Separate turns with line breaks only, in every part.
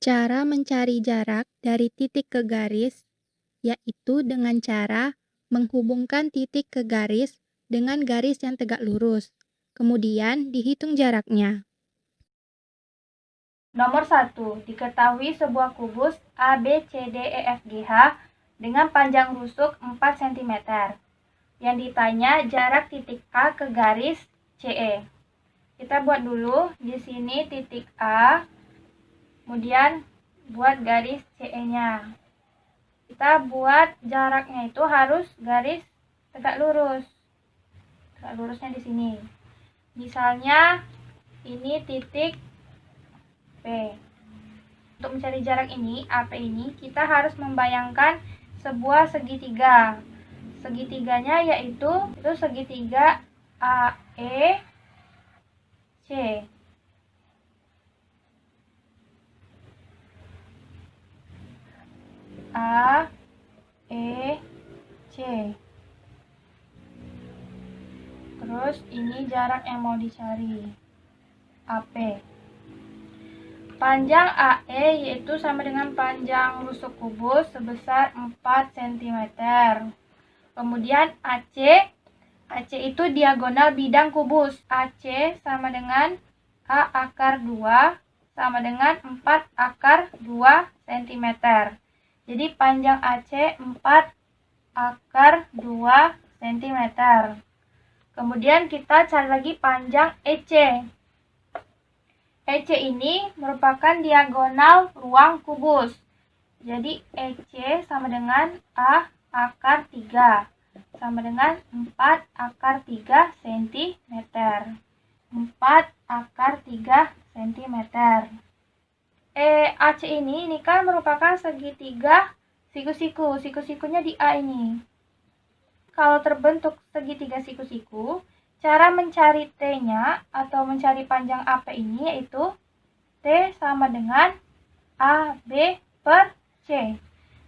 Cara mencari jarak dari titik ke garis yaitu dengan cara menghubungkan titik ke garis dengan garis yang tegak lurus. Kemudian dihitung jaraknya.
Nomor 1. Diketahui sebuah kubus ABCDEFGH dengan panjang rusuk 4 cm. Yang ditanya jarak titik A ke garis CE. Kita buat dulu di sini titik A, kemudian buat garis CE-nya. Kita buat jaraknya itu harus garis tegak lurus. Tegak lurusnya di sini. Misalnya ini titik P. Untuk mencari jarak ini, AP ini, kita harus membayangkan sebuah segitiga. Segitiganya yaitu segitiga AEC. AEC. Terus ini jarak yang mau dicari, AP. Panjang AE yaitu sama dengan panjang rusuk kubus sebesar 4 cm. Kemudian AC itu diagonal bidang kubus. AC sama dengan A akar 2 sama dengan 4 akar 2 cm. Jadi panjang AC 4 akar 2 cm. Kemudian kita cari lagi panjang EC. EC ini merupakan diagonal ruang kubus. Jadi EC sama dengan A akar 3 sama dengan 4 akar 3 cm. 4 akar 3 cm. AC ini kan merupakan segitiga siku-siku. Siku-sikunya di A ini. Kalau terbentuk segitiga siku-siku, cara mencari T-nya atau mencari panjang AP ini yaitu T sama dengan AB per C,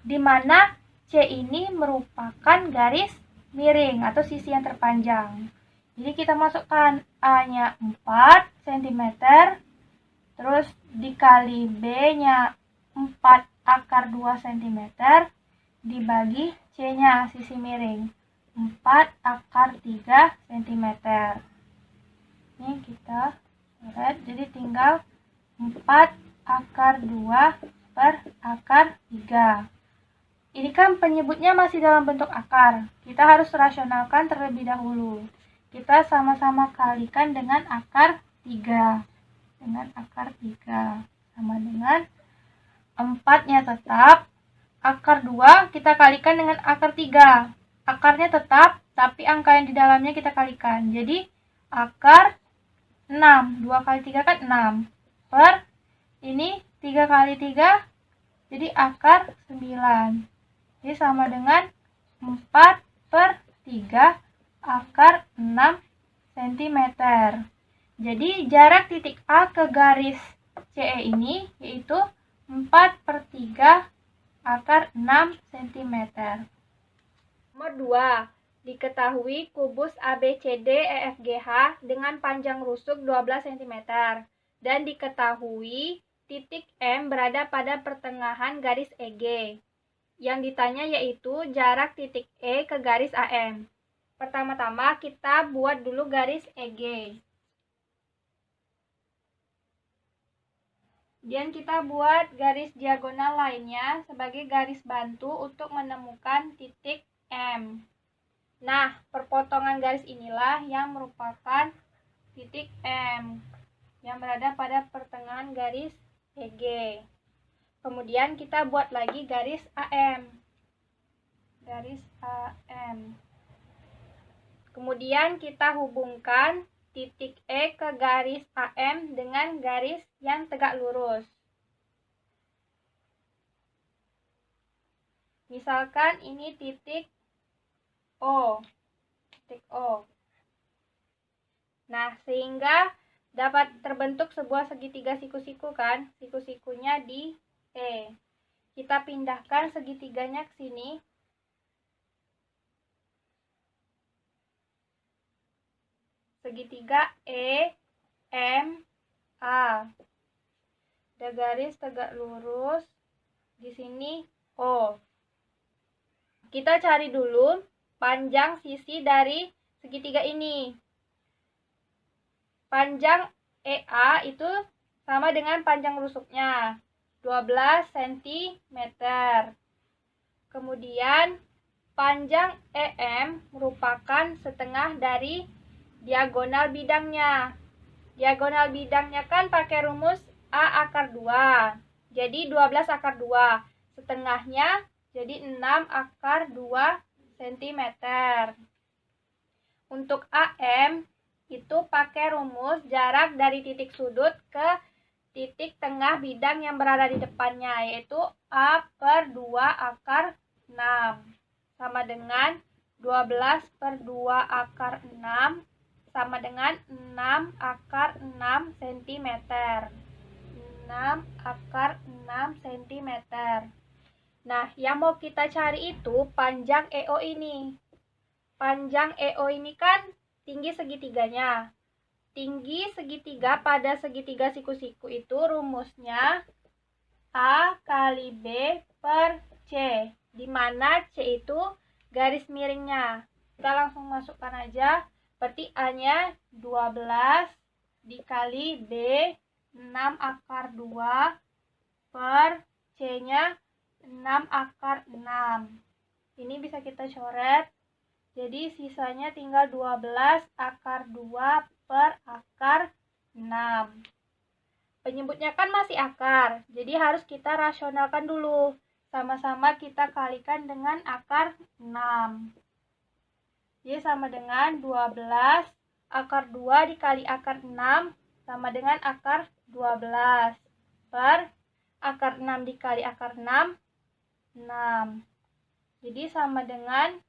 di mana C ini merupakan garis miring atau sisi yang terpanjang. Jadi kita masukkan A-nya 4 cm, terus dikali B-nya 4 akar 2 cm, dibagi C-nya sisi miring 4 akar 3 cm. Ini kita lihat, jadi tinggal 4 akar 2 per akar 3. Ini kan penyebutnya masih dalam bentuk akar. Kita harus rasionalkan terlebih dahulu. Kita sama-sama kalikan dengan akar 3. Dengan akar 3 sama dengan 4-nya tetap. Akar 2 kita kalikan dengan akar 3. Akarnya tetap, tapi angka yang di dalamnya kita kalikan. Jadi akar 6. 2 kali 3 kan 6. Per ini 3 kali 3, jadi akar 9. Jadi sama dengan 4 per 3 akar 6 cm. Jadi jarak titik A ke garis CE ini yaitu 4 per 3 akar 6 cm. Nomor 2. Diketahui kubus ABCDEFGH dengan panjang rusuk 12 cm dan diketahui titik M berada pada pertengahan garis EG. Yang ditanya yaitu jarak titik E ke garis AM. Pertama-tama kita buat dulu garis EG. Kemudian kita buat garis diagonal lainnya sebagai garis bantu untuk menemukan titik M. Nah, perpotongan garis inilah yang merupakan titik M yang berada pada pertengahan garis EG. Kemudian kita buat lagi garis AM. Garis AM. Kemudian kita hubungkan titik E ke garis AM dengan garis yang tegak lurus. Misalkan ini titik O. Titik O. Nah, sehingga dapat terbentuk sebuah segitiga siku-siku kan? Siku-sikunya di E. Kita pindahkan segitiganya ke sini. Segitiga E, M, A. ada garis tegak lurus di sini O. Kita cari dulu panjang sisi dari segitiga ini. Panjang EA itu sama dengan panjang rusuknya, 12 cm. Kemudian panjang EM merupakan setengah dari diagonal bidangnya. Diagonal bidangnya kan pakai rumus A akar 2. Jadi 12 akar 2. Setengahnya jadi 6 akar 2 cm. Untuk AM itu pakai rumus jarak dari titik sudut ke titik tengah bidang yang berada di depannya, yaitu A per 2 akar 6. Sama dengan 12 per 2 akar 6 sama dengan 6 akar 6 cm. 6 akar 6 cm. Nah, yang mau kita cari itu panjang EO ini. Panjang EO ini kan tinggi segitiganya. Tinggi segitiga pada segitiga siku-siku itu rumusnya A kali B per C, di mana C itu garis miringnya. Kita langsung masukkan aja, berarti A-nya 12 dikali B 6 akar 2 per C-nya 6 akar 6. Ini bisa kita coret, jadi sisanya tinggal 12 akar 2 per akar 6. Penyebutnya kan masih akar, jadi harus kita rasionalkan dulu. Sama-sama kita kalikan dengan akar 6. Jadi sama dengan 12 akar 2 dikali akar 6 sama dengan akar 12 per akar 6 dikali akar 6, 6. Jadi sama dengan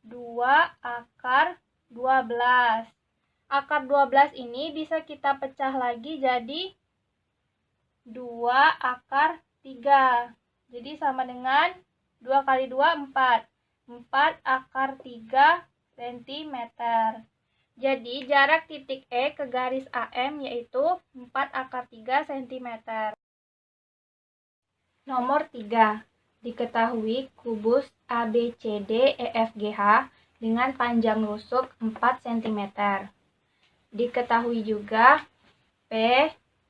2 akar 12. Akar 12 ini bisa kita pecah lagi jadi 2 akar 3. Jadi sama dengan 2 kali 2, 4. 4 akar 3 cm. Jadi jarak titik E ke garis AM yaitu 4 akar 3 cm. Nomor 3. Diketahui kubus ABCD EFGH dengan panjang rusuk 4 cm. Diketahui juga P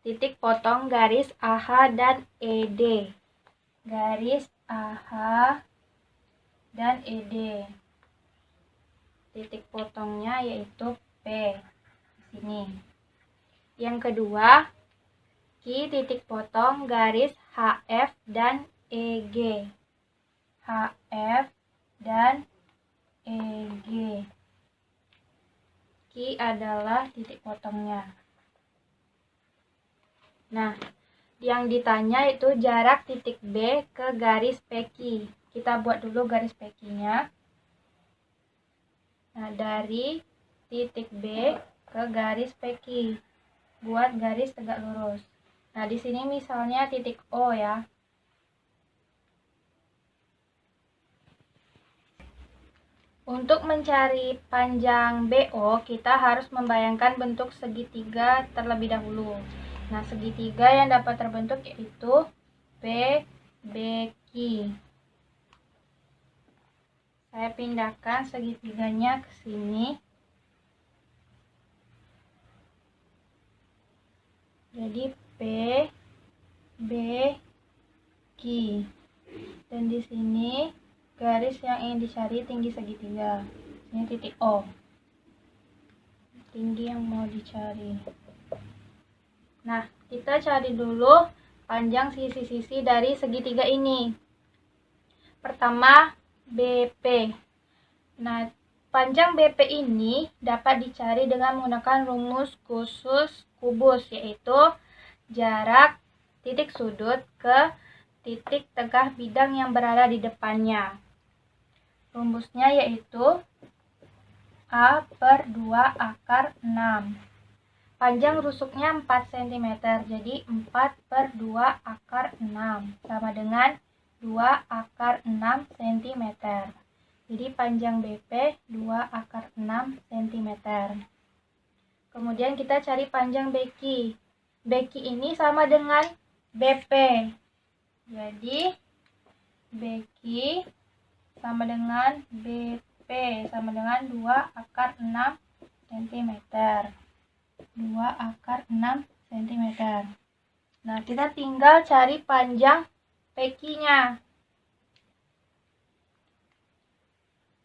titik potong garis AH dan ED. Garis AH dan ED. Titik potongnya yaitu P di sini. Yang kedua, Q titik potong garis HF dan EG. HF dan EG. Q adalah titik potongnya. Nah, yang ditanya itu jarak titik B ke garis PQ. Kita buat dulu garis PQ-nya. Nah, dari titik B ke garis PQ. Buat garis tegak lurus. Nah, di sini misalnya titik O ya. Untuk mencari panjang BO, kita harus membayangkan bentuk segitiga terlebih dahulu. Nah, segitiga yang dapat terbentuk yaitu PBQ. Saya pindahkan segitiganya ke sini. Jadi PBQ. Dan di sini garis yang ingin dicari tinggi segitiga. Ini titik O. Tinggi yang mau dicari. Nah, kita cari dulu panjang sisi-sisi dari segitiga ini. Pertama, BP. Nah, panjang BP ini dapat dicari dengan menggunakan rumus khusus kubus, yaitu jarak titik sudut ke titik tengah bidang yang berada di depannya. Rumusnya yaitu A per 2 akar 6. Panjang rusuknya 4 cm, jadi 4 per 2 akar 6 sama dengan 2 akar 6 cm. Jadi panjang BP 2 akar 6 cm. Kemudian kita cari panjang BQ. BQ ini sama dengan BP. Jadi BQ sama dengan BP sama dengan 2 akar 6 cm. 2 akar 6 cm. Nah, kita tinggal cari panjang PQ-nya.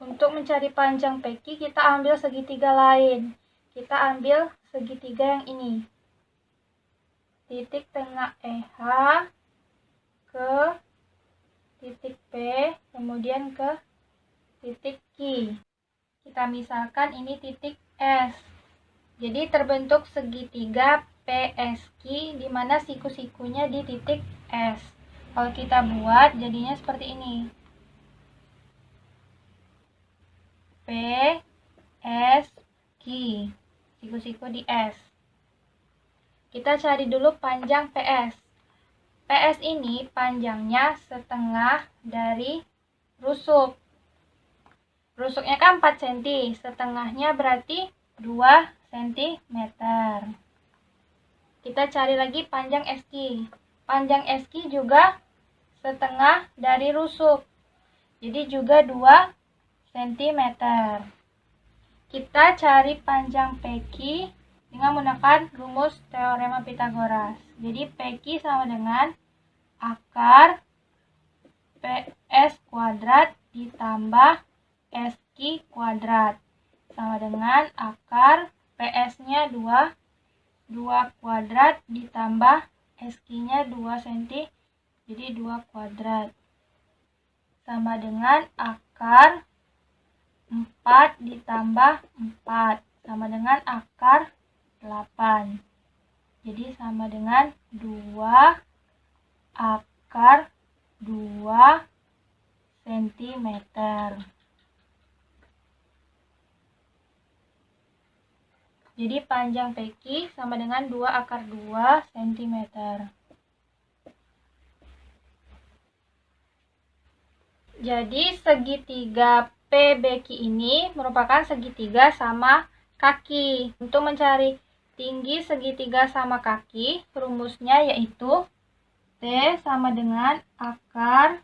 Untuk mencari panjang PQ, kita ambil segitiga lain. Kita ambil segitiga yang ini. Titik tengah EH ke titik P, kemudian ke titik Q. Kita misalkan ini titik S. Jadi terbentuk segitiga PSQ di mana siku-sikunya di titik S. Kalau kita buat jadinya seperti ini. P, S, Q. Siku-siku di S. Kita cari dulu panjang PS. PS ini panjangnya setengah dari rusuk. Rusuknya kan 4 cm, setengahnya berarti 2 cm. Kita cari lagi panjang SQ. Panjang SQ juga setengah dari rusuk. Jadi juga 2 cm. Kita cari panjang PQ dengan menggunakan rumus teorema Pythagoras. Jadi PQ sama dengan akar PS kuadrat ditambah SQ kuadrat. Sama dengan akar PS-nya 2 kuadrat ditambah SQ-nya 2 cm. Jadi 2 kuadrat. Sama dengan akar 4 ditambah 4. Sama dengan akar 8. Jadi sama dengan 2 akar 2 cm. Jadi panjang PQ sama dengan 2 akar 2 cm. Jadi segitiga PBQ ini merupakan segitiga sama kaki. Untuk mencari tinggi segitiga sama kaki, rumusnya yaitu T sama dengan akar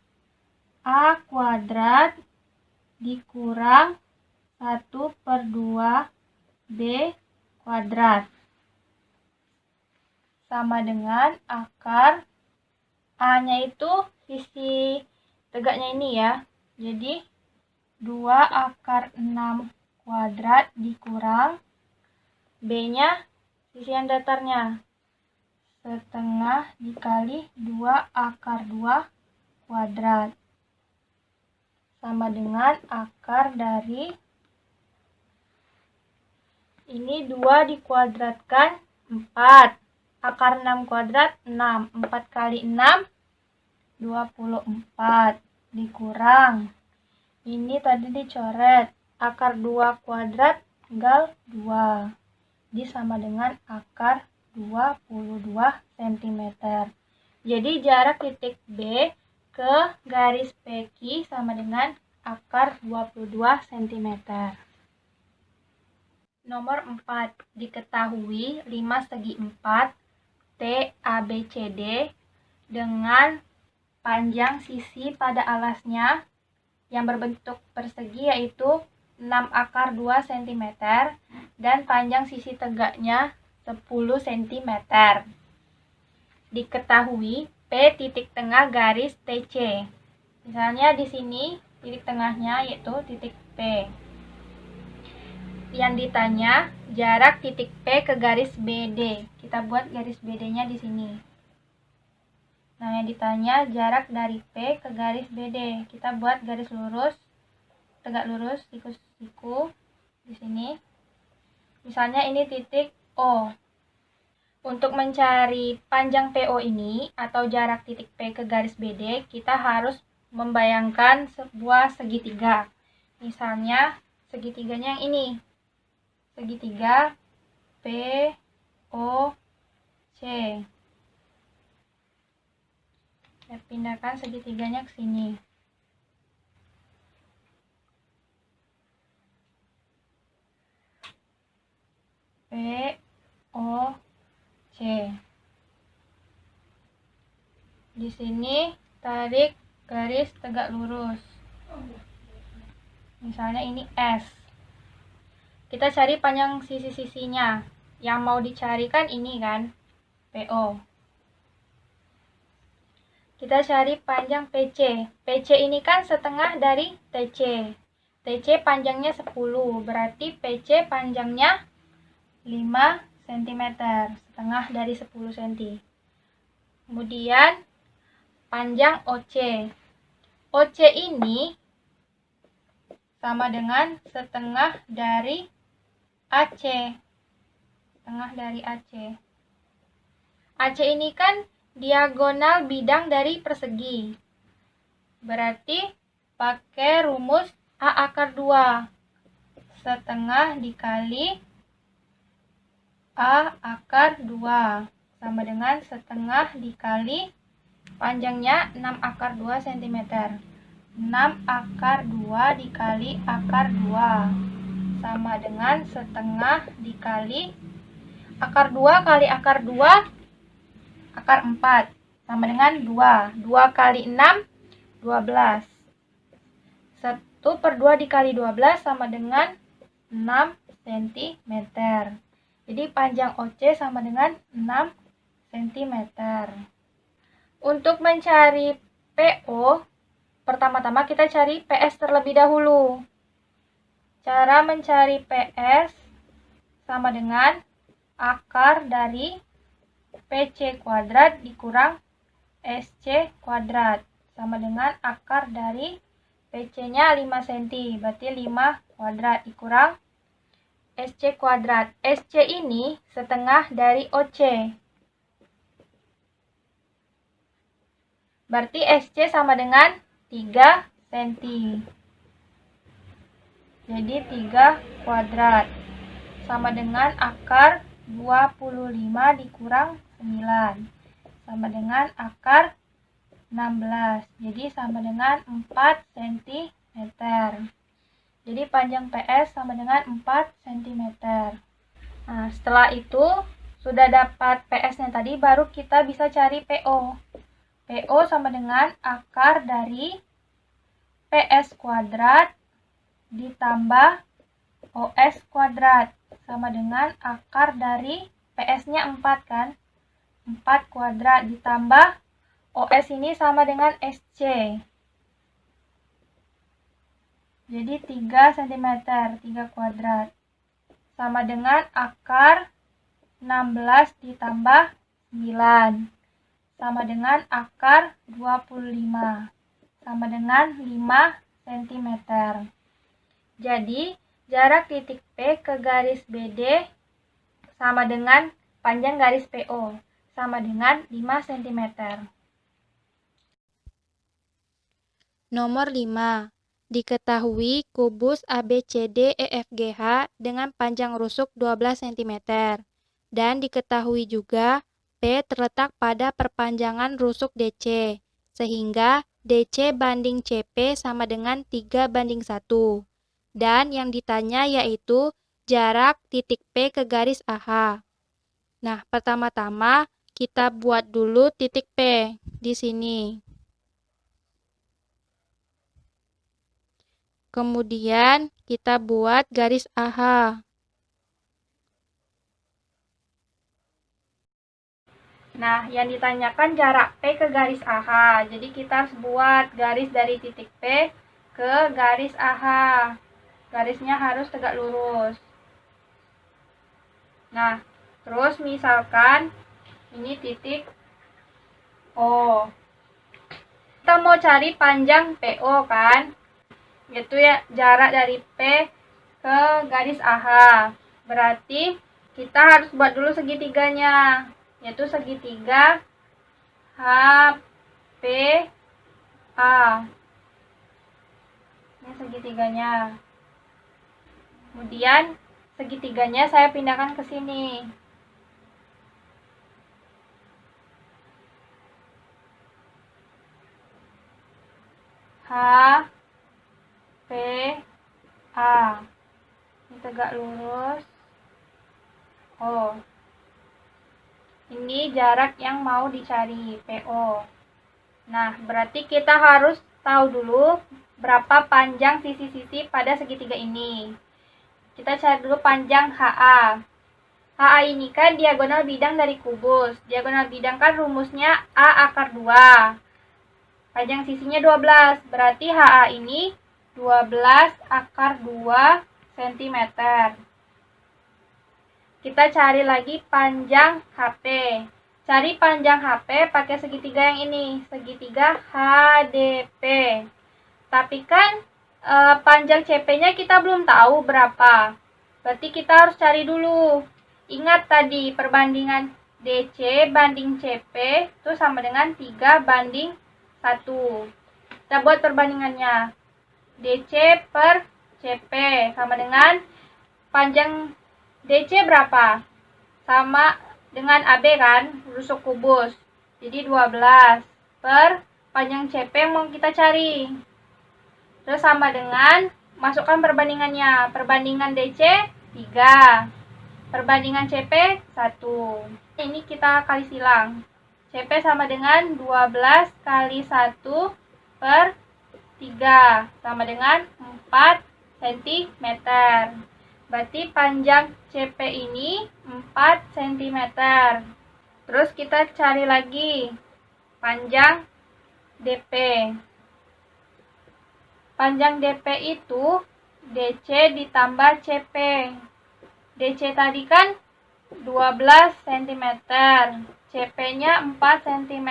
A kuadrat dikurang 1/2 B kuadrat. Sama dengan akar A-nya itu sisi tegaknya ini ya. Jadi 2 akar 6 kuadrat dikurang B-nya sisi yang datarnya. Setengah dikali 2 akar 2 kuadrat. Sama dengan akar dari ini 2 dikuadratkan 4. Akar 6 kuadrat 6. 4 kali 6 24 dikurang. Ini tadi dicoret. Akar 2 kuadrat tinggal 2. Jadi sama dengan akar 22 cm. Jadi jarak titik B ke garis PQ sama dengan akar 22 cm. Nomor 4. Diketahui 5 segi 4 TABCD dengan panjang sisi pada alasnya yang berbentuk persegi yaitu 6 akar 2 cm dan panjang sisi tegaknya 10 cm. Diketahui P titik tengah garis TC. Misalnya di sini titik tengahnya yaitu titik P. Yang ditanya jarak titik P ke garis BD. Kita buat garis BD-nya di sini. Nah, yang ditanya jarak dari P ke garis BD. Kita buat garis lurus, tegak lurus, siku-siku di sini. Misalnya ini titik O. Untuk mencari panjang PO ini atau jarak titik P ke garis BD, kita harus membayangkan sebuah segitiga. Misalnya segitiganya yang ini. Segitiga POC. Saya pindahkan segitiganya ke sini. POC. Di sini tarik garis tegak lurus. Misalnya ini S. Kita cari panjang sisi-sisinya. Yang mau dicarikan ini kan, PO. Kita cari panjang PC. PC ini kan setengah dari TC. TC panjangnya 10, berarti PC panjangnya 5 cm, setengah dari 10 cm. Kemudian panjang OC. OC ini sama dengan setengah dari AC. Setengah dari AC. AC ini kan diagonal bidang dari persegi. Berarti pakai rumus A akar 2. Setengah dikali A akar 2. Sama dengan setengah dikali panjangnya 6 akar 2 cm. 6 akar 2 dikali akar 2. Sama dengan setengah dikali akar 2 kali akar 2. Akar 4 sama dengan 2. 2 kali 6, 12. 1/2 dikali 12 sama dengan 6 cm. Jadi panjang OC sama dengan 6 cm. Untuk mencari PO, pertama-tama kita cari PS terlebih dahulu. Cara mencari PS sama dengan akar dari PC kuadrat dikurang SC kuadrat, sama dengan akar dari PC-nya 5 cm, berarti 5 kuadrat dikurang SC kuadrat. SC ini setengah dari OC, berarti SC sama dengan 3 cm. Jadi 3 kuadrat sama dengan akar 25 dikurang 9 sama dengan akar 16. Jadi sama dengan 4 cm. Jadi panjang PS sama dengan 4 cm. Nah, setelah itu sudah dapat PS-nya tadi, baru kita bisa cari PO. PO sama dengan akar dari PS kuadrat ditambah OS kuadrat, sama dengan akar dari PS-nya 4 kan. 4 kuadrat ditambah OS ini sama dengan SC. Jadi 3 cm, 3 kuadrat. Sama dengan akar 16 ditambah 9. Sama dengan akar 25. Sama dengan 5 cm. Jadi jarak titik P ke garis BD sama dengan panjang garis PO, sama dengan 5 cm.
Nomor 5. Diketahui kubus ABCDEFGH dengan panjang rusuk 12 cm. Dan diketahui juga P terletak pada perpanjangan rusuk DC, sehingga DC banding CP sama dengan 3:1. Dan yang ditanya yaitu jarak titik P ke garis AH. Nah, pertama-tama kita buat dulu titik P di sini. Kemudian kita buat garis AH.
Nah, yang ditanyakan jarak P ke garis AH. Jadi kita harus buat garis dari titik P ke garis AH. Garisnya harus tegak lurus. Nah, terus misalkan ini titik O. Kita mau cari panjang PO kan? Yaitu ya jarak dari P ke garis AH. Berarti kita harus buat dulu segitiganya, yaitu segitiga HPA. Ini segitiganya. Kemudian segitiganya saya pindahkan ke sini. HPA. Ini tegak lurus. Oh. Ini jarak yang mau dicari, PO. Nah, berarti kita harus tahu dulu berapa panjang sisi-sisi pada segitiga ini. Kita cari dulu panjang HA. HA ini kan diagonal bidang dari kubus. Diagonal bidang kan rumusnya A akar 2. Panjang sisinya 12. Berarti HA ini 12 akar 2 cm. Kita cari lagi panjang HP. Cari panjang HP pakai segitiga yang ini, segitiga HDP. Tapi kan panjang CP-nya kita belum tahu berapa. Berarti kita harus cari dulu. Ingat tadi perbandingan DC banding CP itu sama dengan 3 banding 1. Kita buat perbandingannya. DC per CP sama dengan panjang DC berapa? Sama dengan AB kan, rusuk kubus. Jadi 12 per panjang CP yang mau kita cari. Terus sama dengan, masukkan perbandingannya. Perbandingan DC 3. Perbandingan CP 1. Ini kita kali silang. CP sama dengan 12 kali 1 per 3. Sama dengan 4 cm. Berarti panjang CP ini 4 cm. Terus kita cari lagi panjang DP. Panjang DP itu DC ditambah CP. DC tadi kan 12 cm. CP-nya 4 cm.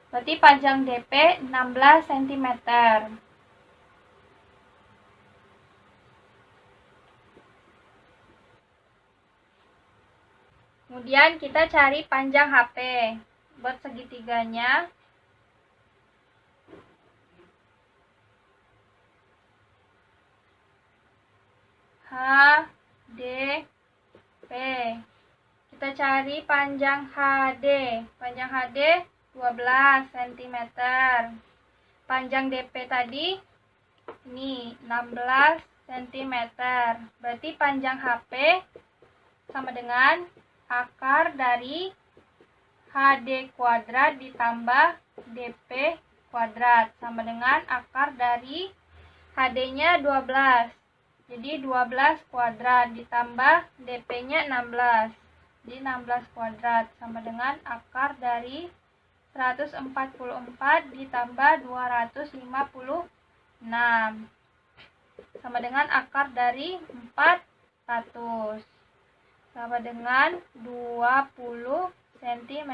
Berarti panjang DP 16 cm. Kemudian kita cari panjang HP. Buat segitiganya. HDP. Kita cari panjang HD. Panjang HD 12 cm. Panjang DP tadi ini 16 cm. Berarti panjang HP sama dengan akar dari HD kuadrat ditambah DP kuadrat sama dengan akar dari HD-nya 12. Jadi 12 kuadrat ditambah DP-nya 16. Jadi 16 kuadrat sama dengan akar dari 144 ditambah 256. Sama dengan akar dari 400. Sama dengan 20 cm.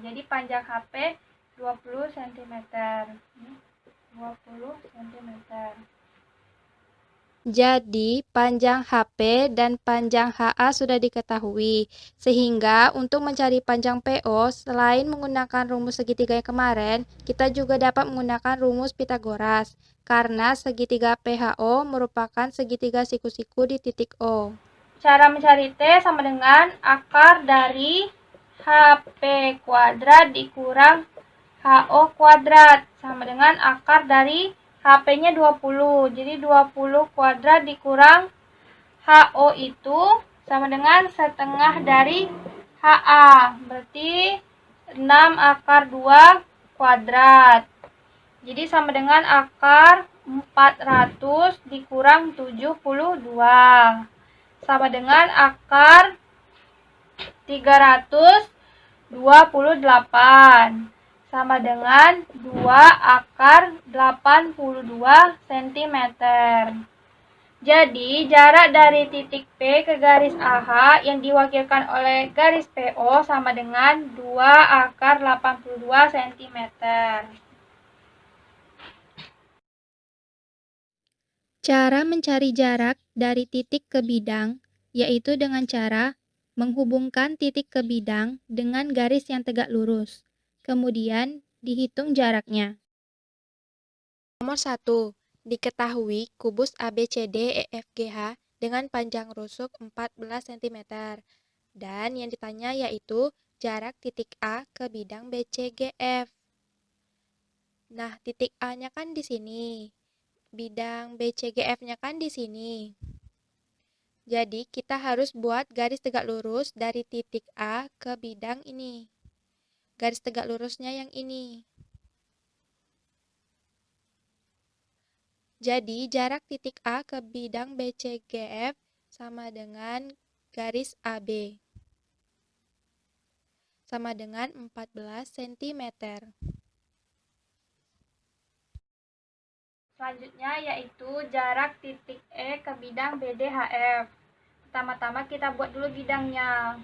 Jadi panjang HP 20 cm. 20 cm.
Jadi, panjang HP dan panjang HA sudah diketahui, sehingga untuk mencari panjang PO, selain menggunakan rumus segitiga yang kemarin, kita juga dapat menggunakan rumus Pitagoras, karena segitiga PHO merupakan segitiga siku-siku di titik O.
Cara mencari T sama dengan akar dari HP kuadrat dikurang HO kuadrat sama dengan akar dari HP-nya 20. Jadi 20 kuadrat dikurang HO itu sama dengan setengah dari HA. Berarti 6 akar 2 kuadrat. Jadi sama dengan akar 400 dikurang 72. Sama dengan akar 328. Sama dengan 2 akar 82 cm. Jadi, jarak dari titik P ke garis AH yang diwakilkan oleh garis PO sama dengan 2 akar 82 cm.
Cara mencari jarak dari titik ke bidang, yaitu dengan cara menghubungkan titik ke bidang dengan garis yang tegak lurus. Kemudian, dihitung jaraknya. Nomor 1. Diketahui kubus ABCDEFGH dengan panjang rusuk 14 cm. Dan yang ditanya yaitu jarak titik A ke bidang BCGF. Nah, titik A-nya kan di sini. Bidang BCGF-nya kan di sini. Jadi, kita harus buat garis tegak lurus dari titik A ke bidang ini. Garis tegak lurusnya yang ini. Jadi, jarak titik A ke bidang BCGF sama dengan garis AB, sama dengan 14 cm.
Selanjutnya yaitu jarak titik E ke bidang BDHF. Pertama-tama kita buat dulu bidangnya.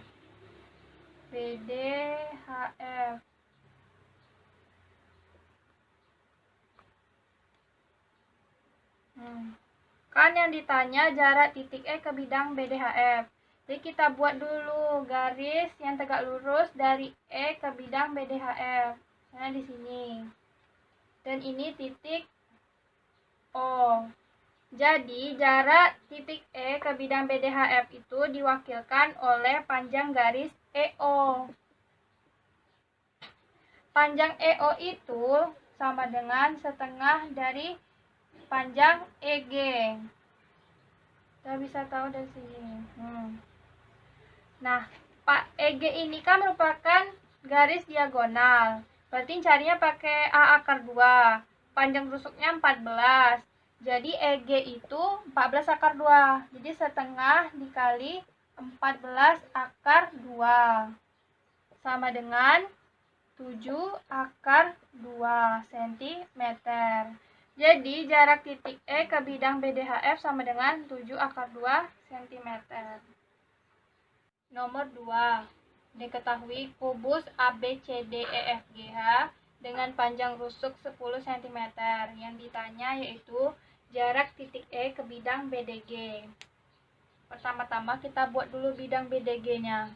BDHF. Kan yang ditanya jarak titik E ke bidang BDHF. Jadi kita buat dulu garis yang tegak lurus dari E ke bidang BDHF. Nah, di sini. Dan ini titik O. Jadi jarak titik E ke bidang BDHF itu diwakilkan oleh panjang garis EO. Panjang EO itu sama dengan setengah dari panjang EG. Kita bisa tahu dari sini. Nah, Pak EG ini kan merupakan garis diagonal. Berarti carinya pakai A akar 2. Panjang rusuknya 14. Jadi EG itu 14 akar 2. Jadi setengah dikali 14 akar 2. Sama dengan 7 akar 2 cm. Jadi jarak titik E ke bidang BDHF sama dengan 7 akar 2 cm. Nomor 2. Diketahui kubus ABCDEFGH dengan panjang rusuk 10 cm. Yang ditanya yaitu jarak titik E ke bidang BDG. Pertama-tama kita buat dulu bidang BDG-nya.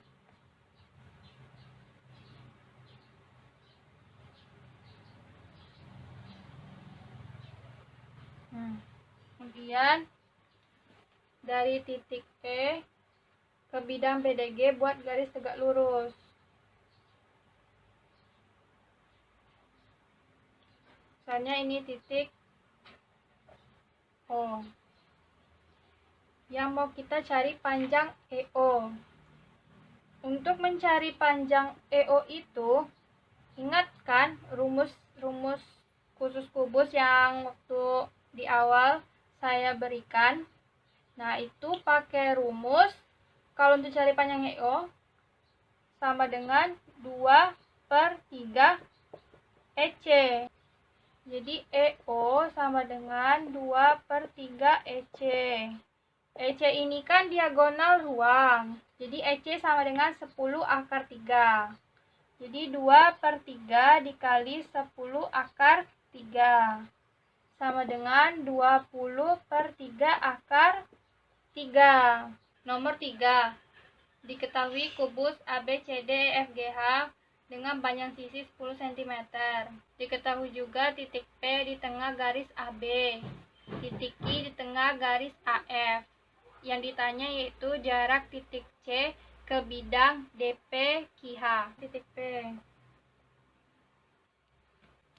Kemudian dari titik E ke bidang BDG buat garis tegak lurus. Misalnya ini titik O. Yang mau kita cari panjang EO. Untuk mencari panjang EO itu, ingatkan rumus khusus kubus yang waktu di awal saya berikan. Nah, itu pakai rumus kalau untuk cari panjang EO sama dengan 2/3 EC. Jadi EO sama dengan 2/3 EC. EC ini kan diagonal ruang. Jadi EC sama dengan 10 akar 3. Jadi 2/3 dikali 10 akar 3. Sama dengan 20/3 akar 3. Nomor 3. Diketahui kubus ABCDEFGH dengan panjang sisi 10 cm. Diketahui juga titik P di tengah garis AB. Titik Q di tengah garis AF. Yang ditanya yaitu jarak titik C ke bidang DP QH. Titik P.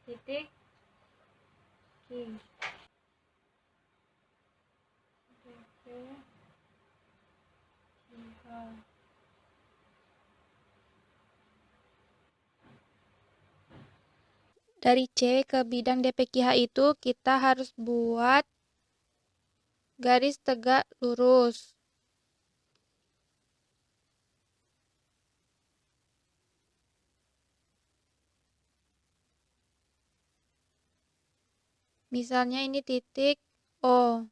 Titik Q. DP QH.
Dari C ke bidang DPQH itu kita harus buat garis tegak lurus. Misalnya ini titik O.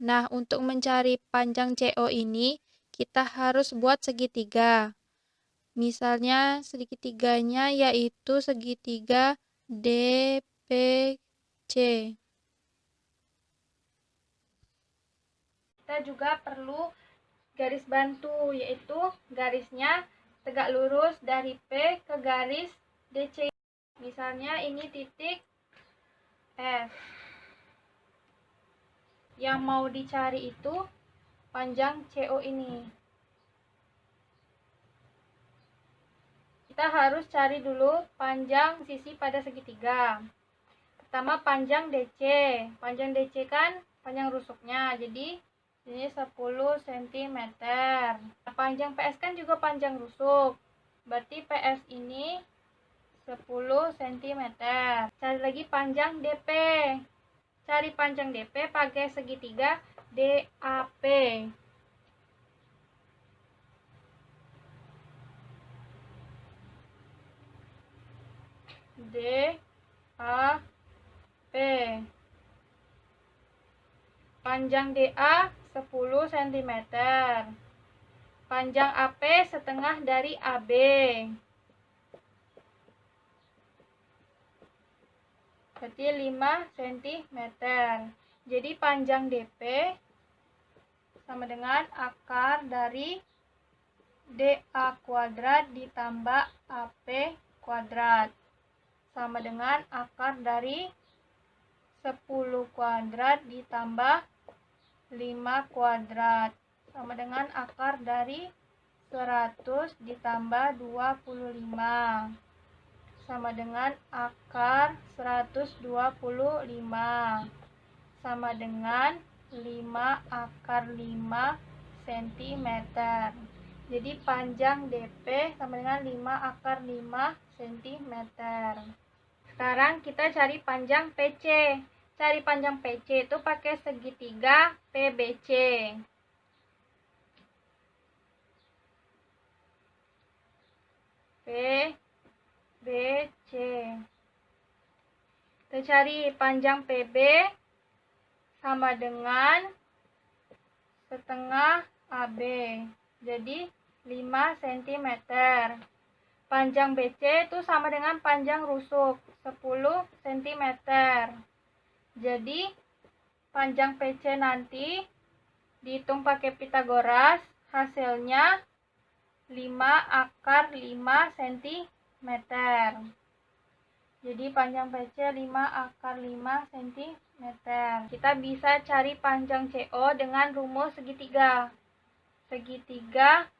Nah, untuk mencari panjang CO ini, kita harus buat segitiga. Misalnya segitiganya yaitu segitiga DPC.
Kita juga perlu garis bantu, yaitu garisnya tegak lurus dari P ke garis DC. Misalnya ini titik S. Yang mau dicari itu panjang CO ini. Kita harus cari dulu panjang sisi pada segitiga. Pertama panjang DC. Panjang DC kan panjang rusuknya, jadi ini 10 cm. Panjang PS kan juga panjang rusuk. Berarti PS ini 10 cm. Cari lagi panjang DP. Cari panjang DP pakai segitiga DAP. DAP. Panjang DA 10 cm. Panjang AP setengah dari AB. Berarti 5 cm. Jadi panjang DP sama dengan akar dari DA kuadrat ditambah AP kuadrat. Sama dengan akar dari 10 kuadrat ditambah 5 kuadrat. Sama dengan akar dari 100 ditambah 25. Sama dengan akar 125. Sama dengan 5 akar 5 cm. Jadi panjang DP sama dengan 5 akar 5 cm. Sekarang kita cari panjang PC. Cari panjang PC itu pakai segitiga PBC. PBC. Kita cari panjang PB sama dengan setengah AB. Jadi 5 cm. Panjang BC itu sama dengan panjang rusuk 10 cm. Jadi panjang PC nanti dihitung pakai Pitagoras, hasilnya 5 akar 5 cm. Jadi panjang PC 5 akar 5 cm. Kita bisa cari panjang CO dengan rumus segitiga. Segitiga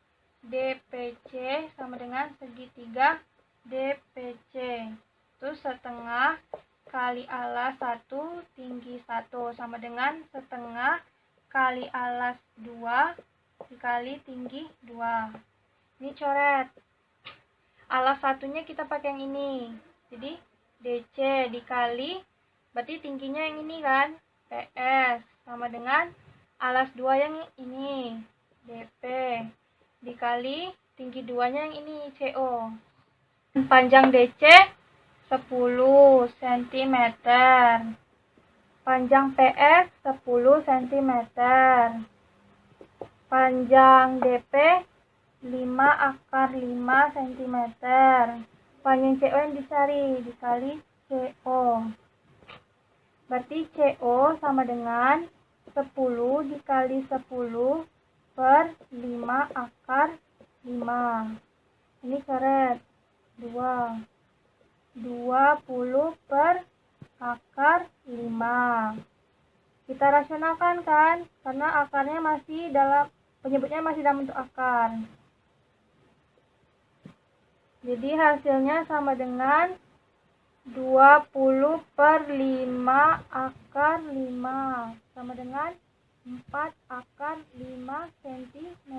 DPC sama dengan segitiga DPC. Itu setengah kali alas 1 tinggi 1 sama dengan setengah kali alas 2 dikali tinggi 2. Ini coret. Alas satunya kita pakai yang ini. Jadi DC dikali, berarti tingginya yang ini kan, PS. Sama dengan alas 2 yang ini, DP. Dikali tinggi 2-nya yang ini, CO. Panjang DC 10 cm. Panjang PS 10 cm. Panjang DP 5 akar 5 cm. Panjang CO yang dicari dikali CO. Berarti CO sama dengan 10 dikali 10 per 5 akar 5. Ini coret 20 per akar 5. Kita rasionalkan kan, karena akarnya masih dalam, penyebutnya masih dalam bentuk akar. Jadi hasilnya sama dengan 20 per 5 akar 5. Sama dengan 4 akar 5 cm.